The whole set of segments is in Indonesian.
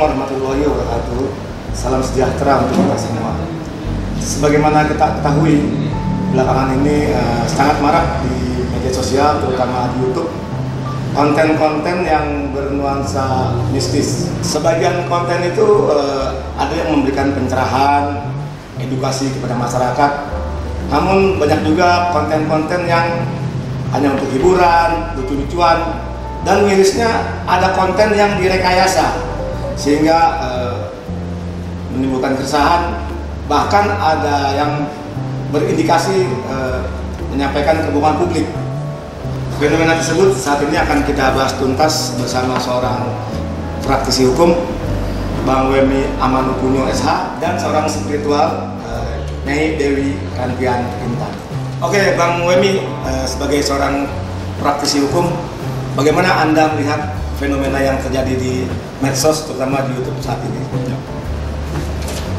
warahmatullahi wabarakatuh. Salam sejahtera untuk kita semua. Sebagaimana kita ketahui, belakangan ini sangat marak di media sosial, terutama di YouTube, konten-konten yang bernuansa mistis. Sebagian konten itu ada yang memberikan pencerahan, edukasi kepada masyarakat. Namun banyak juga konten-konten yang hanya untuk hiburan, lucu-lucuan, dan mirisnya ada konten yang direkayasa sehingga menimbulkan keresahan, bahkan ada yang berindikasi menyampaikan kebohongan publik. Fenomena tersebut saat ini akan kita bahas tuntas bersama seorang praktisi hukum, Bang Wemi Amanupunyo SH, dan seorang spiritual, Nyai Dewi Kantian Intan. Oke, Bang Wemi, sebagai seorang praktisi hukum, bagaimana Anda melihat fenomena yang terjadi di medsos, terutama di YouTube saat ini?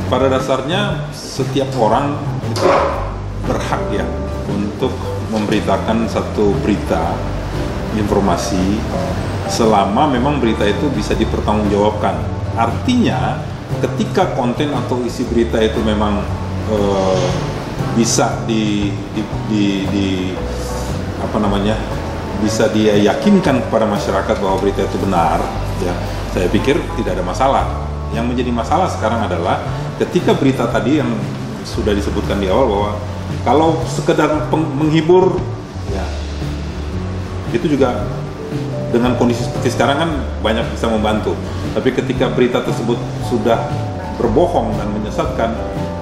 Pada dasarnya setiap orang itu berhak ya untuk memberitakan satu berita, informasi, selama memang berita itu bisa dipertanggungjawabkan. Artinya ketika konten atau isi berita itu memang bisa bisa dia yakinkan kepada masyarakat bahwa berita itu benar, ya saya pikir tidak ada masalah. Yang menjadi masalah sekarang adalah ketika berita tadi yang sudah disebutkan di awal bahwa kalau sekedar menghibur, ya itu juga dengan kondisi seperti sekarang kan banyak bisa membantu. Tapi ketika berita tersebut sudah berbohong dan menyesatkan,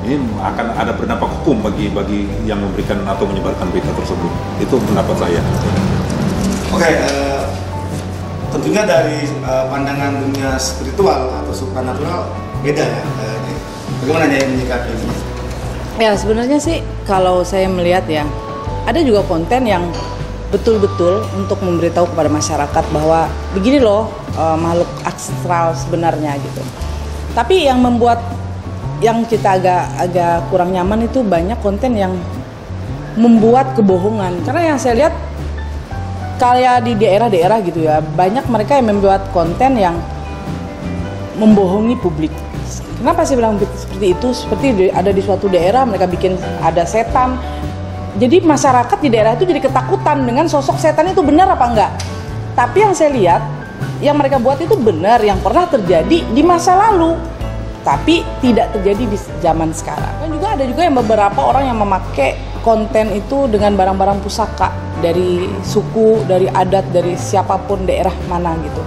ini akan ada berdampak hukum bagi yang memberikan atau menyebarkan berita tersebut. Itu pendapat saya. Oke, tentunya dari pandangan dunia spiritual atau supranatural beda ya. Bagaimana yang menyikapi ini? Ya sebenarnya sih kalau saya melihat ya, ada juga konten yang betul-betul untuk memberitahu kepada masyarakat bahwa begini loh makhluk astral sebenarnya gitu. Tapi yang membuat yang kita agak kurang nyaman itu banyak konten yang membuat kebohongan. Karena yang saya lihat kayak di daerah-daerah gitu ya, banyak mereka yang membuat konten yang membohongi publik. Kenapa saya bilang seperti itu? Seperti ada di suatu daerah mereka bikin ada setan. Jadi masyarakat di daerah itu jadi ketakutan dengan sosok setan itu benar apa enggak. Tapi yang saya lihat, yang mereka buat itu benar, yang pernah terjadi di masa lalu. Tapi tidak terjadi di zaman sekarang. Dan juga ada juga yang beberapa orang yang memakai konten itu dengan barang-barang pusaka dari suku, dari adat, dari siapapun daerah mana gitu.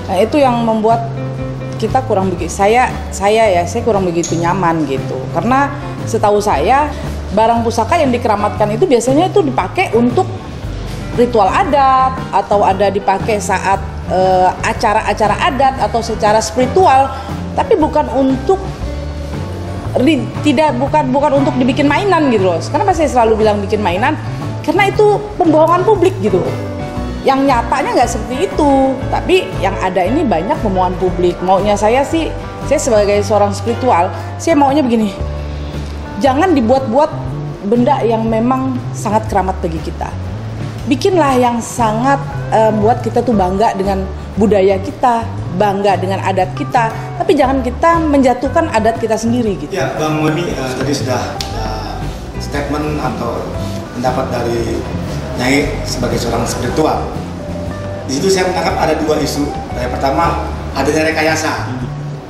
Nah itu yang membuat kita kurang begitu, saya kurang begitu nyaman gitu. Karena setahu saya barang pusaka yang dikeramatkan itu biasanya itu dipakai untuk ritual adat atau ada dipakai saat acara-acara adat atau secara spiritual, tapi bukan untuk bukan untuk dibikin mainan gitu loh. Kenapa saya selalu bilang bikin mainan? Karena itu pembohongan publik gitu. Yang nyatanya nggak seperti itu, tapi yang ada ini banyak pembohongan publik. Maunya saya sih, saya sebagai seorang spiritual, saya maunya begini, jangan dibuat-buat benda yang memang sangat keramat bagi kita. Bikinlah yang sangat buat kita tuh bangga dengan budaya kita, bangga dengan adat kita, tapi jangan kita menjatuhkan adat kita sendiri gitu. Ya, Bang Wemi tadi sudah ada statement atau pendapat dari Nyai sebagai seorang spiritual. Di situ saya menangkap ada dua isu. Yang pertama, adanya rekayasa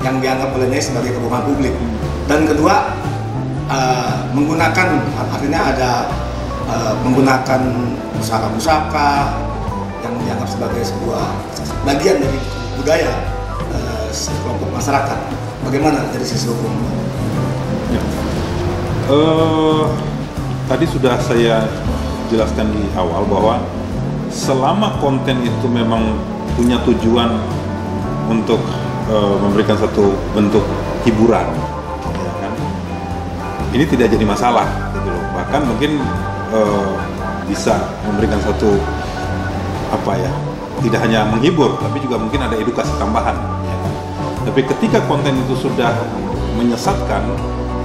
yang dianggap oleh Nyai sebagai kebohongan publik. Dan kedua, menggunakan, artinya ada menggunakan pusaka-pusaka yang dianggap sebagai sebuah bagian dari budaya sekelompok masyarakat. Bagaimana dari sisi hukum? Ya. Tadi sudah saya jelaskan di awal bahwa selama konten itu memang punya tujuan untuk memberikan satu bentuk hiburan, ya kan? Ini tidak jadi masalah, gitu loh. Bahkan mungkin bisa memberikan satu tidak hanya menghibur, tapi juga mungkin ada edukasi tambahan, ya kan? Tapi ketika konten itu sudah menyesatkan,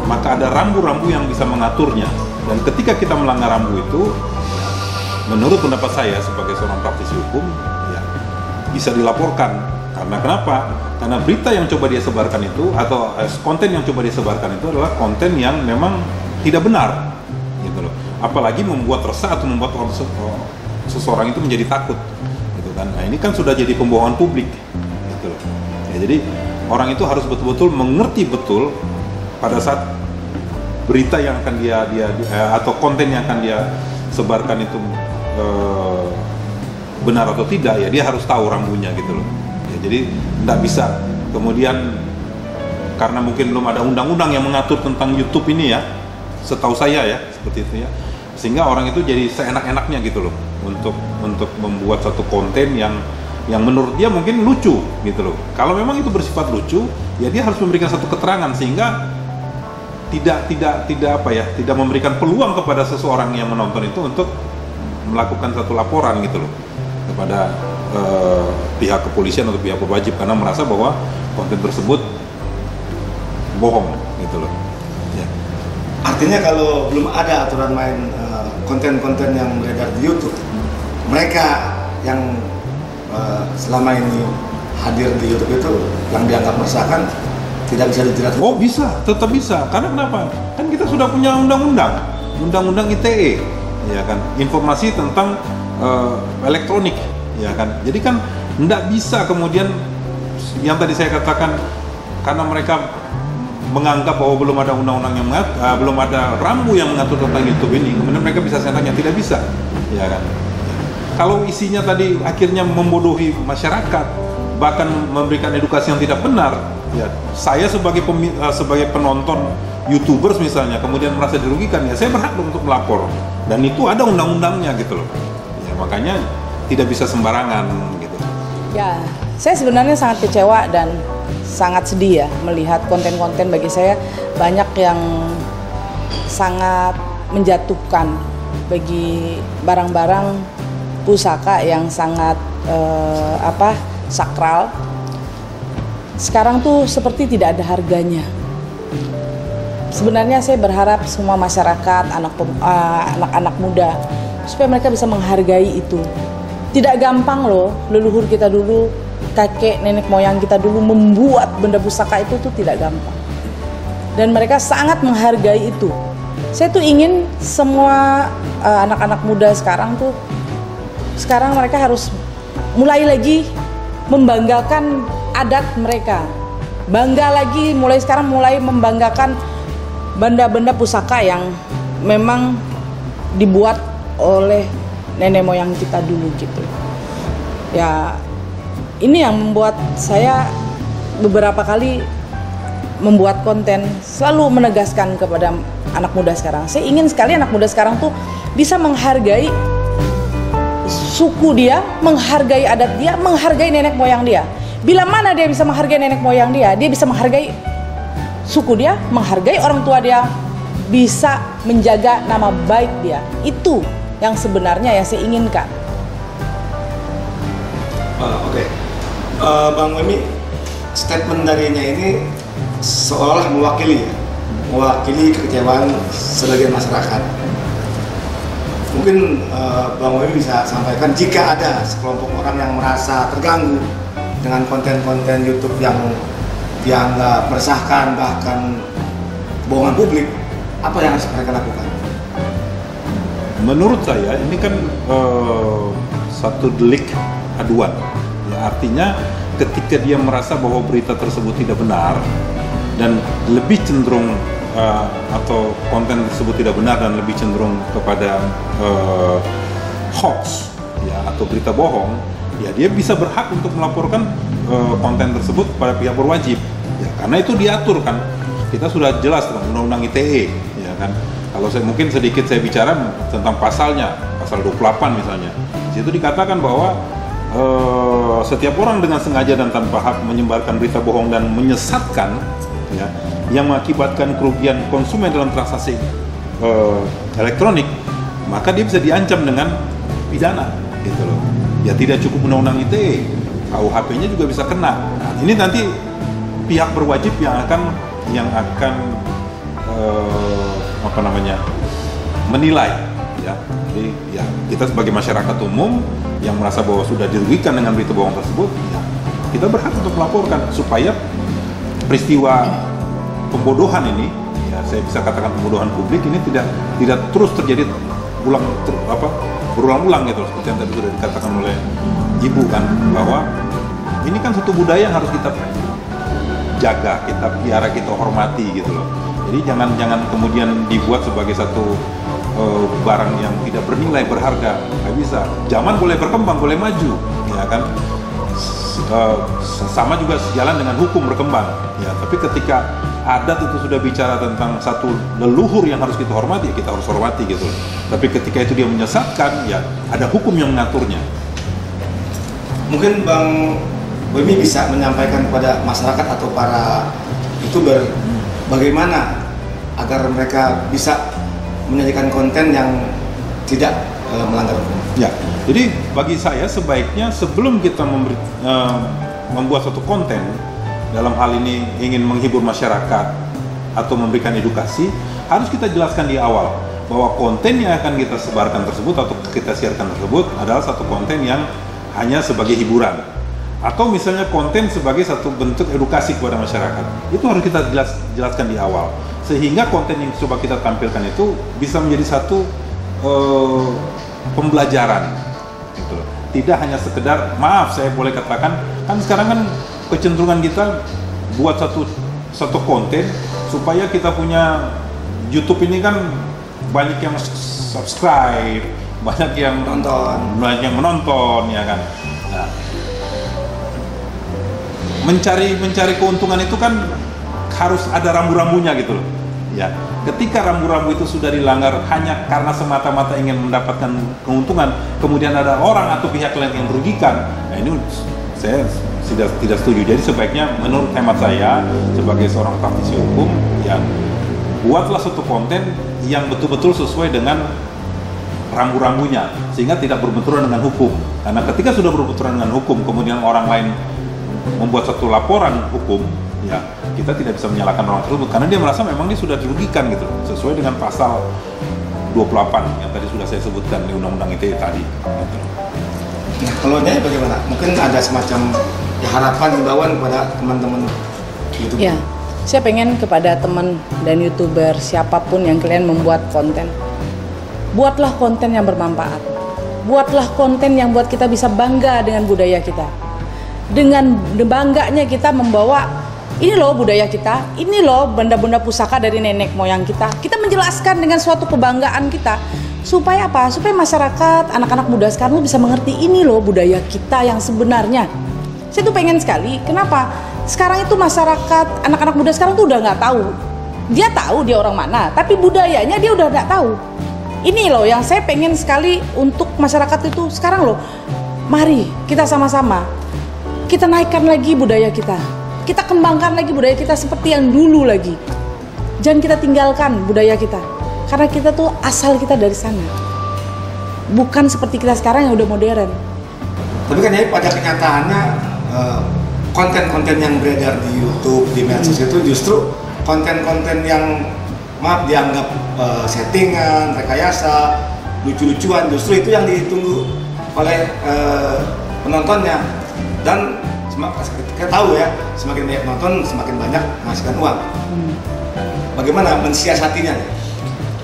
maka ada rambu-rambu yang bisa mengaturnya. Dan ketika kita melanggar rambu itu, menurut pendapat saya sebagai seorang praktisi hukum, ya bisa dilaporkan Karena kenapa? Karena berita yang coba dia sebarkan itu atau konten yang coba dia sebarkan itu adalah konten yang memang tidak benar, gitu loh. Apalagi membuat resah atau membuat seseorang itu menjadi takut, gitu kan. Nah ini kan sudah jadi pembohongan publik, gitu loh. Ya, jadi orang itu harus betul-betul mengerti betul pada saat berita yang akan dia atau konten yang akan dia sebarkan itu benar atau tidak, ya dia harus tahu rambunya, gitu loh. Ya, jadi tidak bisa kemudian karena mungkin belum ada undang-undang yang mengatur tentang YouTube ini ya, setahu saya ya seperti itu ya, sehingga orang itu jadi seenak-enaknya gitu loh untuk membuat satu konten yang menurut dia mungkin lucu gitu loh. Kalau memang itu bersifat lucu, ya dia harus memberikan satu keterangan sehingga tidak memberikan peluang kepada seseorang yang menonton itu untuk melakukan satu laporan gitu loh kepada pihak kepolisian atau pihak berwajib karena merasa bahwa konten tersebut bohong gitu loh. Ya. Artinya kalau belum ada aturan main konten-konten yang beredar di YouTube, mereka yang selama ini hadir di YouTube itu yang dianggap meresahkan tidak bisa dijerat. Oh bisa, tetap bisa. Karena kenapa? Kan kita sudah punya undang-undang ITE, ya kan, informasi tentang elektronik, ya kan. Jadi kan tidak bisa kemudian yang tadi saya katakan karena mereka menganggap bahwa belum ada undang-undang yang belum ada rambu yang mengatur tentang YouTube ini, kemudian mereka bisa seenaknya, tidak bisa, ya kan. Kalau isinya tadi akhirnya membodohi masyarakat, bahkan memberikan edukasi yang tidak benar, ya saya sebagai penonton YouTubers misalnya kemudian merasa dirugikan, ya saya berhak untuk melapor dan itu ada undang-undangnya gitu loh. Ya makanya tidak bisa sembarangan gitu. Ya, saya sebenarnya sangat kecewa dan sangat sedih ya melihat konten-konten bagi saya banyak yang sangat menjatuhkan bagi barang-barang pusaka yang sangat sakral. Sekarang tuh seperti tidak ada harganya. Sebenarnya saya berharap semua masyarakat, anak-anak muda supaya mereka bisa menghargai itu. Tidak gampang loh, leluhur kita dulu, kakek nenek moyang kita dulu membuat benda pusaka itu tuh tidak gampang. Dan mereka sangat menghargai itu. Saya tuh ingin semua anak-anak muda sekarang mereka harus mulai lagi membanggakan adat mereka. Bangga lagi mulai sekarang mulai membanggakan benda-benda pusaka yang memang dibuat oleh nenek moyang kita dulu gitu. Ya, ini yang membuat saya beberapa kali membuat konten selalu menegaskan kepada anak muda sekarang. Saya ingin sekali anak muda sekarang tuh bisa menghargai suku dia, menghargai adat dia, menghargai nenek moyang dia. Bila mana dia bisa menghargai nenek moyang dia bisa menghargai suku dia, menghargai orang tua dia, bisa menjaga nama baik dia. Itu yang sebenarnya yang saya inginkan. Oke. Bang Wemi, statement darinya ini seolah mewakili kekecewaan sebagian masyarakat. Mungkin Bang Wemi bisa sampaikan jika ada sekelompok orang yang merasa terganggu dengan konten-konten YouTube yang dianggap meresahkan bahkan bohongan publik, apa yang harus mereka lakukan? Menurut saya ini kan satu delik aduan. Ya, artinya ketika dia merasa bahwa berita tersebut tidak benar dan lebih cenderung atau konten tersebut tidak benar dan lebih cenderung kepada hoax ya atau berita bohong, ya dia bisa berhak untuk melaporkan konten tersebut pada pihak berwajib. Ya, karena itu diatur kan, kita sudah jelas dalam Undang-Undang ITE, ya kan. Kalau saya mungkin sedikit saya bicara tentang pasalnya, pasal 28 misalnya. Di situ dikatakan bahwa setiap orang dengan sengaja dan tanpa hak menyebarkan berita bohong dan menyesatkan, ya, yang mengakibatkan kerugian konsumen dalam transaksi elektronik, maka dia bisa diancam dengan pidana, gitu loh. Ya tidak cukup Undang-Undang ITE, KUHP-nya juga bisa kena. Nah, ini nanti pihak berwajib yang akan menilai, ya. Jadi ya kita sebagai masyarakat umum yang merasa bahwa sudah dirugikan dengan berita bohong tersebut, ya kita berhak untuk melaporkan supaya peristiwa pembodohan ini, ya saya bisa katakan pembodohan publik ini tidak terus terjadi berulang-ulang gitu, seperti yang tadi sudah dikatakan oleh Ibu kan, bahwa ini kan satu budaya yang harus kita jaga, kita piara, kita hormati gitu loh. Jadi jangan kemudian dibuat sebagai satu barang yang tidak bernilai, berharga. Nggak bisa. Zaman boleh berkembang, boleh maju, ya kan. Sama juga sejalan dengan hukum berkembang, ya. Tapi ketika adat itu sudah bicara tentang satu leluhur yang harus kita hormati, ya kita harus hormati gitu. Tapi ketika itu dia menyesatkan, ya ada hukum yang mengaturnya. Mungkin Bang Boymi bisa menyampaikan kepada masyarakat atau para YouTuber bagaimana agar mereka bisa menyajikan konten yang tidak melanggar hukum. Ya, jadi bagi saya sebaiknya sebelum kita membuat suatu konten, dalam hal ini ingin menghibur masyarakat atau memberikan edukasi, harus kita jelaskan di awal bahwa konten yang akan kita sebarkan tersebut atau kita siarkan tersebut adalah satu konten yang hanya sebagai hiburan, atau misalnya konten sebagai satu bentuk edukasi kepada masyarakat. Itu harus kita jelaskan di awal, sehingga konten yang coba kita tampilkan itu bisa menjadi satu pembelajaran gitu. Tidak hanya sekedar, maaf saya boleh katakan, kan sekarang kan kecenderungan kita buat satu konten supaya kita punya YouTube ini kan banyak yang subscribe, banyak yang menonton ya kan. Nah, mencari keuntungan itu kan harus ada rambu-rambunya gitu loh. Ya, ketika rambu-rambu itu sudah dilanggar hanya karena semata-mata ingin mendapatkan keuntungan, kemudian ada orang atau pihak lain yang merugikan, nah ini saya tidak setuju. Jadi sebaiknya menurut hemat saya sebagai seorang praktisi hukum, ya buatlah satu konten yang betul-betul sesuai dengan rambu-rambunya sehingga tidak berbenturan dengan hukum. Karena ketika sudah berbenturan dengan hukum, kemudian orang lain membuat satu laporan hukum, ya kita tidak bisa menyalahkan orang tersebut karena dia merasa memang dia sudah dirugikan gitu, sesuai dengan pasal 28 yang tadi sudah saya sebutkan di Undang-Undang ITE tadi gitu. Nah, kalau Nyai bagaimana? Mungkin ada semacam harapan, himbauan kepada teman-teman YouTube. Ya, saya pengen kepada teman dan YouTuber siapapun yang kalian membuat konten, buatlah konten yang bermanfaat, buatlah konten yang buat kita bisa bangga dengan budaya kita. Dengan bangganya kita membawa, ini loh budaya kita, ini loh benda-benda pusaka dari nenek moyang kita. Kita menjelaskan dengan suatu kebanggaan kita. Supaya apa? Supaya masyarakat, anak-anak muda sekarang bisa mengerti ini loh budaya kita yang sebenarnya. Saya tuh pengen sekali, kenapa? Sekarang itu masyarakat, anak-anak muda sekarang tuh udah nggak tahu. Dia tahu dia orang mana, tapi budayanya dia udah nggak tahu. Ini loh yang saya pengen sekali untuk masyarakat itu sekarang loh. Mari kita sama-sama, kita naikkan lagi budaya kita. Kita kembangkan lagi budaya kita seperti yang dulu lagi. Jangan kita tinggalkan budaya kita. Karena kita tuh asal kita dari sana. Bukan seperti kita sekarang yang udah modern. Tapi kan ya pada kenyataannya konten-konten yang beredar di YouTube, di medsos itu justru konten-konten yang maaf dianggap settingan, rekayasa, lucu-lucuan, justru itu yang ditunggu oleh penontonnya. Dan kita tahu ya, semakin banyak nonton, semakin banyak menghasilkan uang. Bagaimana mensiasatinya?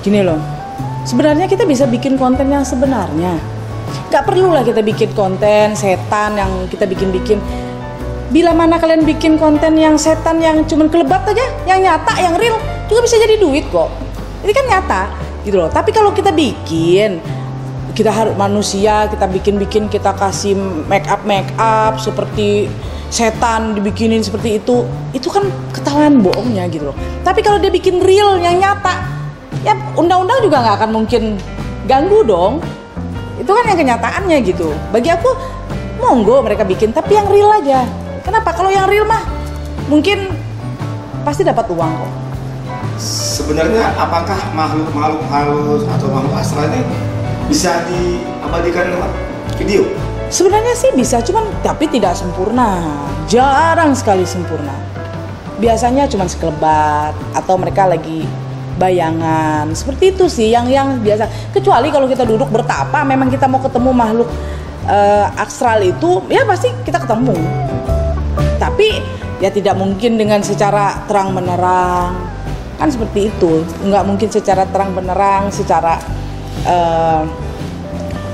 Gini loh, sebenarnya kita bisa bikin konten yang sebenarnya. Gak perlu lah kita bikin konten setan yang kita bikin-bikin. Bila mana kalian bikin konten yang setan yang cuman kelebat aja, yang nyata, yang real, juga bisa jadi duit kok. Ini kan nyata, gitu loh. Tapi kalau kita bikin, kita harus manusia, kita bikin-bikin, kita kasih make up seperti setan dibikinin seperti itu kan ketahuan bohongnya gitu loh. Tapi kalau dia bikin real yang nyata, ya undang-undang juga nggak akan mungkin ganggu dong. Itu kan yang kenyataannya gitu. Bagi aku monggo mereka bikin, tapi yang real aja. Kenapa? Kalau yang real mah mungkin pasti dapat uang kok. Sebenarnya apakah makhluk halus atau makhluk astral ini bisa diabadikan lewat video? Sebenarnya sih bisa, cuman tapi tidak sempurna. Jarang sekali sempurna. Biasanya cuman sekelebat atau mereka lagi bayangan. Seperti itu sih yang biasa. Kecuali kalau kita duduk bertapa, memang kita mau ketemu makhluk astral itu, ya pasti kita ketemu. tapi ya tidak mungkin dengan secara terang menerang, kan seperti itu. Nggak mungkin secara terang menerang, secara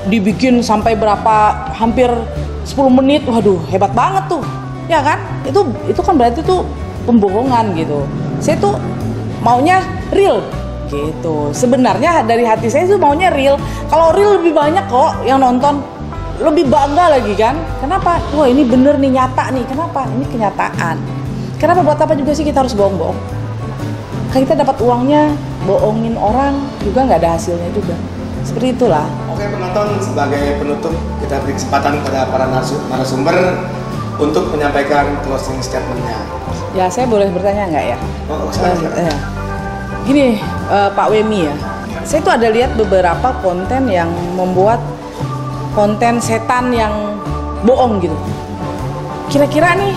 dibikin sampai berapa, hampir 10 menit, waduh hebat banget tuh, ya kan? Itu kan berarti tuh pembohongan gitu. Saya tuh maunya real gitu. Sebenarnya dari hati saya tuh maunya real. Kalau real lebih banyak kok yang nonton, lebih bangga lagi kan? Kenapa? Wah ini bener nih, nyata nih. Kenapa? Ini kenyataan. Kenapa, buat apa juga sih kita harus bohong-bohong? Kan kita dapat uangnya, bohongin orang juga nggak ada hasilnya juga. Seperti itulah. Oke penonton, sebagai penutup kita beri kesempatan kepada para narasumber untuk menyampaikan closing statement-nya. Ya saya boleh bertanya nggak ya? Oh, silakan. Gini Pak Wemi ya, saya tuh ada lihat beberapa konten yang membuat konten setan yang bohong gitu. Kira-kira nih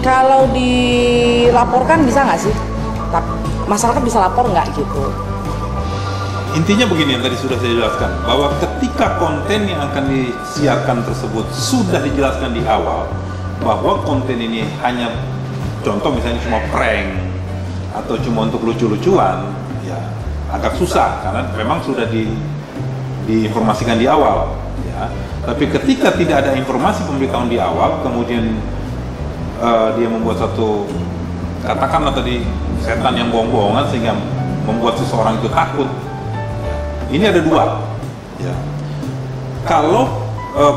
kalau dilaporkan bisa nggak sih? Masyarakat bisa lapor nggak gitu? Intinya begini yang tadi sudah saya jelaskan, bahwa ketika konten yang akan disiarkan tersebut sudah dijelaskan di awal bahwa konten ini hanya contoh misalnya cuma prank atau cuma untuk lucu-lucuan, ya agak susah karena memang sudah diinformasikan di awal, ya. Tapi ketika tidak ada informasi pemberitahuan di awal, kemudian dia membuat satu, katakanlah tadi setan yang bohong-bohongan sehingga membuat seseorang itu takut. Ini ada dua, ya. Kalau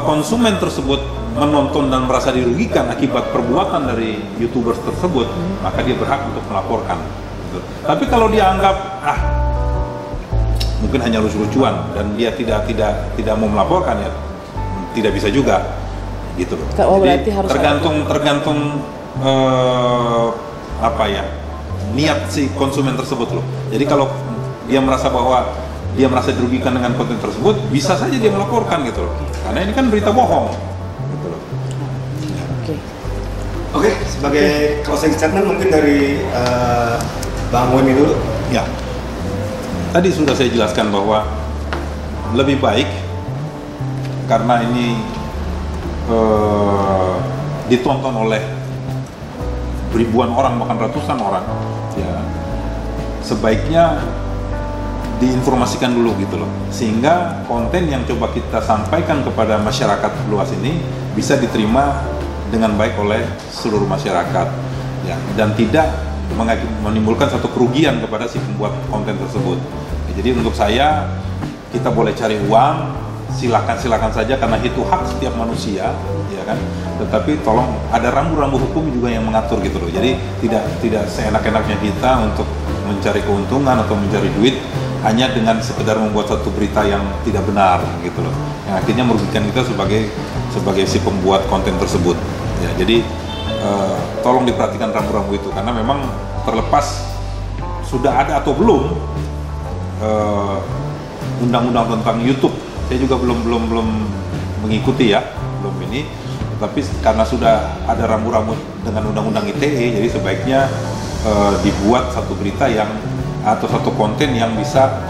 konsumen tersebut menonton dan merasa dirugikan akibat perbuatan dari YouTubers tersebut, maka dia berhak untuk melaporkan. Gitu. Tapi kalau dia anggap mungkin hanya lucu-lucuan dan dia tidak mau melaporkan, ya tidak bisa juga, gitu loh. Jadi tergantung apa ya, niat si konsumen tersebut loh. Jadi kalau dia merasa bahwa dia merasa dirugikan dengan konten tersebut, bisa saja dia melaporkan gitu loh. Karena ini kan berita bohong. Gitu loh. Oke, sebagai closing statement mungkin dari Bang Wemi dulu. Ya. Tadi sudah saya jelaskan bahwa lebih baik karena ini ditonton oleh ribuan orang bahkan ratusan orang, ya sebaiknya diinformasikan dulu gitu loh, sehingga konten yang coba kita sampaikan kepada masyarakat luas ini bisa diterima dengan baik oleh seluruh masyarakat, ya, dan tidak menimbulkan satu kerugian kepada si pembuat konten tersebut. Ya, jadi untuk saya, kita boleh cari uang, silakan saja karena itu hak setiap manusia, ya kan. Tetapi tolong ada rambu-rambu hukum juga yang mengatur gitu loh. Jadi tidak seenak-enaknya kita untuk mencari keuntungan atau mencari duit hanya dengan sekedar membuat satu berita yang tidak benar gitu loh, yang akhirnya merugikan kita sebagai si pembuat konten tersebut, ya. Jadi tolong diperhatikan rambu-rambu itu, karena memang terlepas sudah ada atau belum undang-undang tentang YouTube, saya juga belum mengikuti ya, belum ini, tapi karena sudah ada rambu-rambu dengan undang-undang ITE, jadi sebaiknya dibuat satu berita yang atau satu konten yang bisa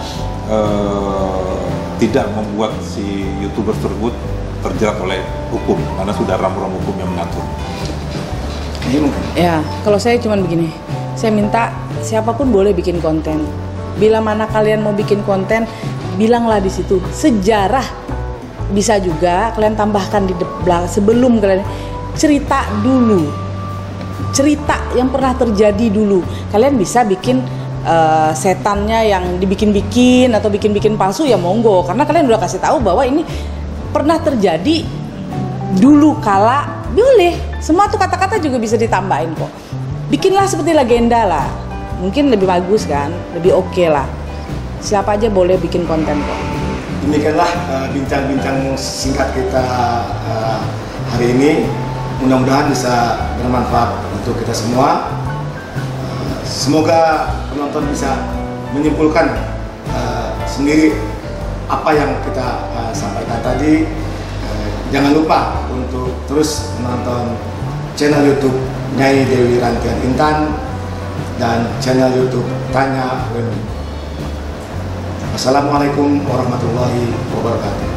tidak membuat si YouTuber tersebut terjerat oleh hukum, karena sudah rambu-rambu hukum yang mengatur. Ya, kalau saya cuman begini, saya minta siapapun boleh bikin konten. Bila mana kalian mau bikin konten, bilanglah di situ sejarah. Bisa juga kalian tambahkan di belakang sebelum kalian cerita dulu, cerita yang pernah terjadi dulu. Kalian bisa bikin setannya yang dibikin-bikin atau bikin-bikin palsu, ya monggo, karena kalian udah kasih tahu bahwa ini pernah terjadi dulu kala. Boleh, semua tuh kata-kata juga bisa ditambahin kok. Bikinlah seperti legenda lah, mungkin lebih bagus kan, lebih oke lah. Siapa aja boleh bikin konten kok. Demikianlah bincang-bincang singkat kita hari ini. Mudah-mudahan bisa bermanfaat untuk kita semua. Semoga penonton bisa menyimpulkan sendiri apa yang kita sampaikan tadi. Jangan lupa untuk terus menonton channel YouTube Nyai Dewi Rantian Intan dan channel YouTube Tanya Wemi. Assalamualaikum warahmatullahi wabarakatuh.